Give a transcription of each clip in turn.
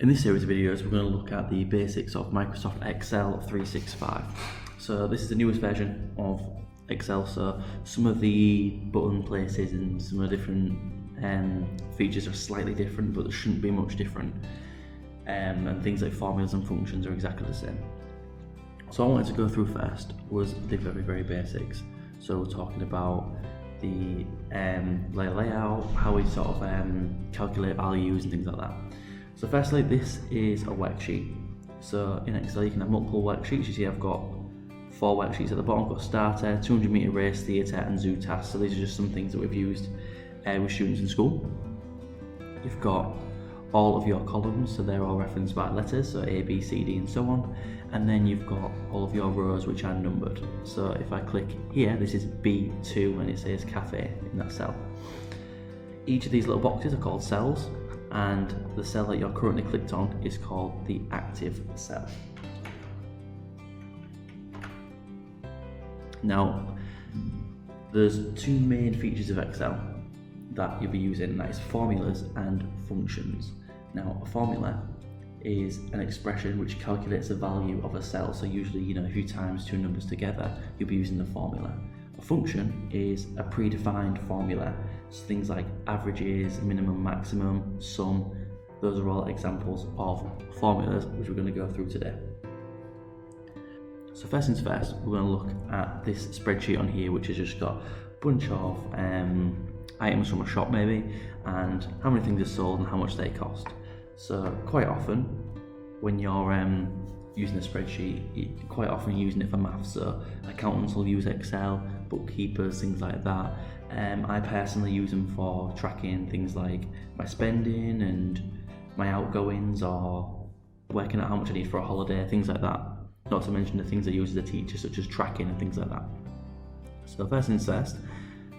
In this series of videos, we're going to look at the basics of Microsoft Excel 365. So this is the newest version of Excel, so some of the button places and some of the different features are slightly different, but there shouldn't be much different. And things like formulas and functions are exactly the same. So I wanted to go through first was the very basics. So we're talking about the layout, how we sort of calculate values and things like that. So firstly, this is a worksheet. So in Excel you can have multiple worksheets. You see I've got 4 worksheets at the bottom. I've got starter, 200 metre race, theatre and zoo tasks. So these are just some things that we've used with students in school. You've got all of your columns, so they're all referenced by letters, so A, B, C, D and so on. And then you've got all of your rows which are numbered. So if I click here, this is B2 and it says cafe in that cell. Each of these little boxes are called cells, and the cell that you're currently clicked on is called the active cell. Now, there's 2 main features of Excel that you'll be using, and that is formulas and functions. Now, a formula is an expression which calculates the value of a cell. So usually, if you times 2 numbers together, you'll be using the formula. A function is a predefined formula. So things like averages, minimum, maximum, sum, those are all examples of formulas which we're going to go through today. So first things first, we're going to look at this spreadsheet on here, which has just got a bunch of items from a shop maybe, and how many things are sold and how much they cost. So quite often when you're using a spreadsheet, you're quite often using it for maths. So accountants will use Excel, bookkeepers, things like that. I personally use them for tracking things like my spending and my outgoings, or working out how much I need for a holiday, things like that. Not to mention the things I use as a teacher, such as tracking and things like that. So first things first,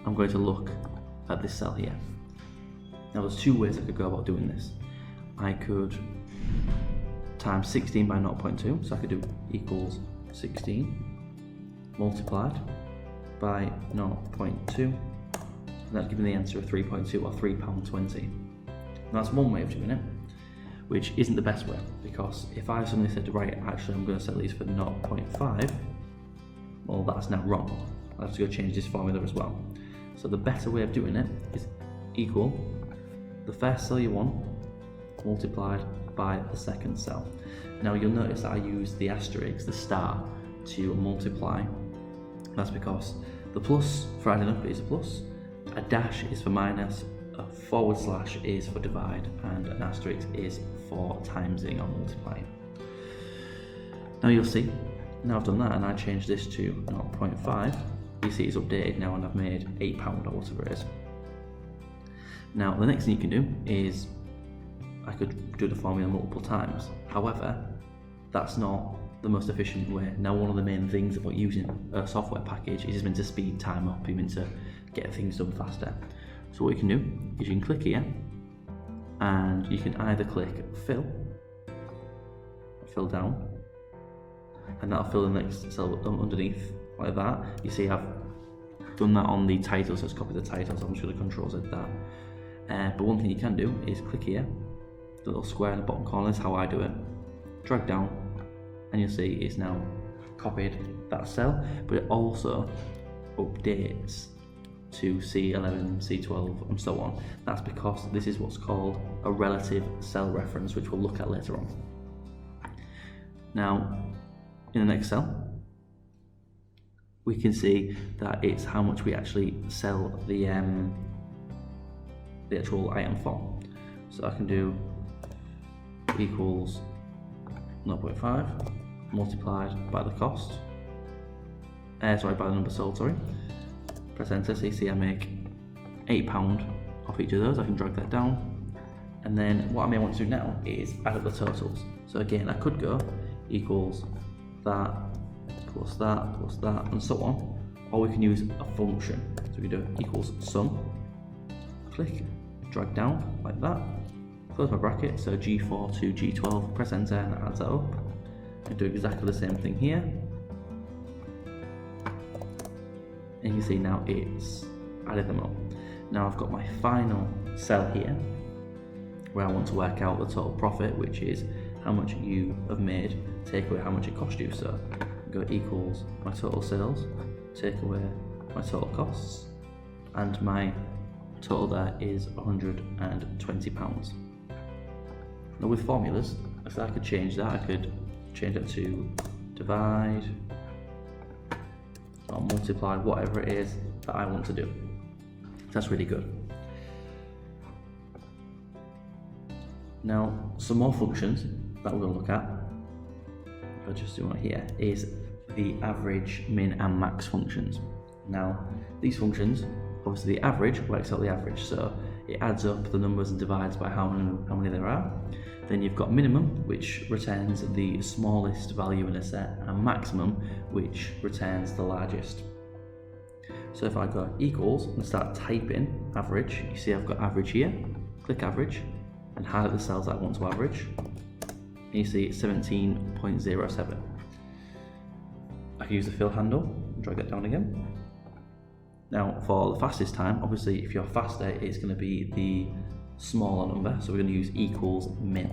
I'm going to look at this cell here. Now there's 2 ways I could go about doing this. I could times 16 by 0.2, so I could do equals 16 multiplied by 0.2, and that's giving the answer of 3.2 or £3.20. Now that's one way of doing it, which isn't the best way, because if I suddenly said, right, actually I'm going to set these for 0.5, well, that's now wrong. I have to go change this formula as well. So the better way of doing it is equal the first cell you want multiplied by the second cell. Now you'll notice that I use the asterisk, the star, to multiply. That's because the plus for adding up is a plus, a dash is for minus, a forward slash is for divide, and an asterisk is for timesing or multiplying. Now you'll see, now I've done that and I change this to 0.5, you see it's updated now and I've made £8 or whatever it is. Now the next thing you can do is I could do the formula multiple times. However, that's not the most efficient way. Now one of the main things about using a software package is it's meant to speed time up, you're meant to get things done faster. So what you can do is you can click here and you can either click fill down, and that'll fill the next cell underneath like that. You see I've done that on the title, so it's copied the title, so I'm just going to Control Z that. But one thing you can do is click here, the little square in the bottom corner is how I do it, drag down, and you'll see it's now copied that cell, but it also updates to C11, C12 and so on. That's because this is what's called a relative cell reference, which we'll look at later on. Now in the next cell we can see that it's how much we actually sell the actual item for. So I can do equals 0.5 multiplied by the cost, by the number sold, press enter, so you see I make £8 off each of those. I can drag that down, and then what I may want to do now is add up the totals. So again, I could go equals that plus that and so on, or we can use a function. So we do equals sum, click, drag down like that, close my bracket, so G4 to G12, press enter and it adds that up. I do exactly the same thing here, and you see now it's added them up. Now I've got my final cell here, where I want to work out the total profit, which is how much you have made, take away how much it cost you. So go equals my total sales, take away my total costs, and my total there is £120. Now with formulas, if I could change that, I could change that to divide or multiply, whatever it is that I want to do. That's really good. Now, some more functions that we're going to look at, if I just do one here, is the average, min and max functions. Now, these functions, obviously the average works out the average, so it adds up the numbers and divides by how many there are. Then you've got minimum, which returns the smallest value in a set, and maximum, which returns the largest. So if I go equals and start typing average, you see I've got average here, click average, and highlight the cells that I want to average, and you see 17.07. I can use the fill handle and drag that down again. Now for the fastest time, obviously if you're faster, it's going to be the smaller number, so we're going to use equals min.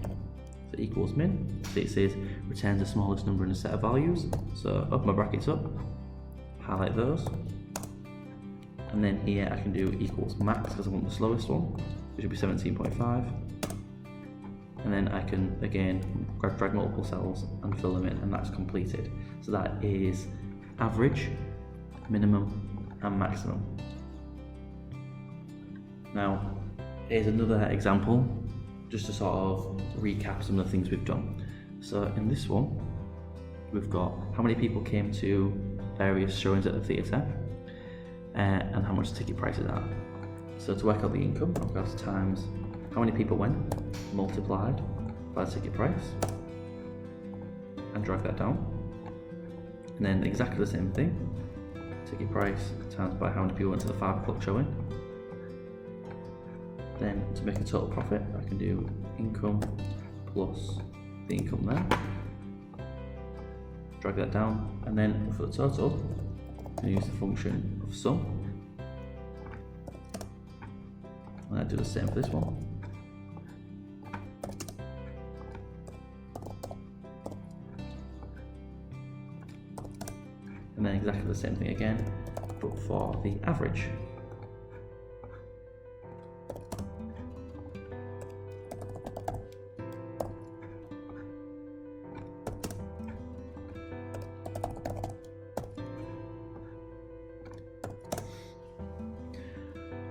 So equals min, so it says returns the smallest number in a set of values, so open my brackets up, highlight those, and then here I can do equals max because I want the slowest one, which would be 17.5, and then I can again drag multiple cells and fill them in, and that's completed. So that is average, minimum and maximum. Now here's another example just to sort of recap some of the things we've done. So in this one we've got how many people came to various showings at the theatre and how much the ticket prices are. So to work out the income, I've got times how many people went multiplied by the ticket price and drag that down, and then exactly the same thing, ticket price times by how many people went to the 5 o'clock showing. Then to make a total profit, I can do income plus the income there, drag that down, and then for the total, I'm going to use the function of sum, and I do the same for this one. And then exactly the same thing again, but for the average.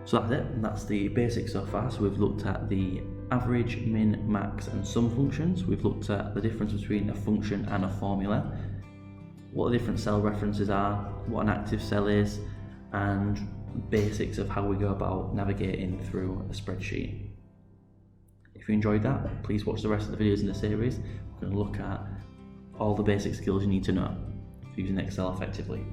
So that's it, and that's the basics so far. So we've looked at the average, min, max and sum functions. We've looked at the difference between a function and a formula, what the different cell references are, what an active cell is, and basics of how we go about navigating through a spreadsheet. If you enjoyed that, please watch the rest of the videos in the series. We're going to look at all the basic skills you need to know for using Excel effectively.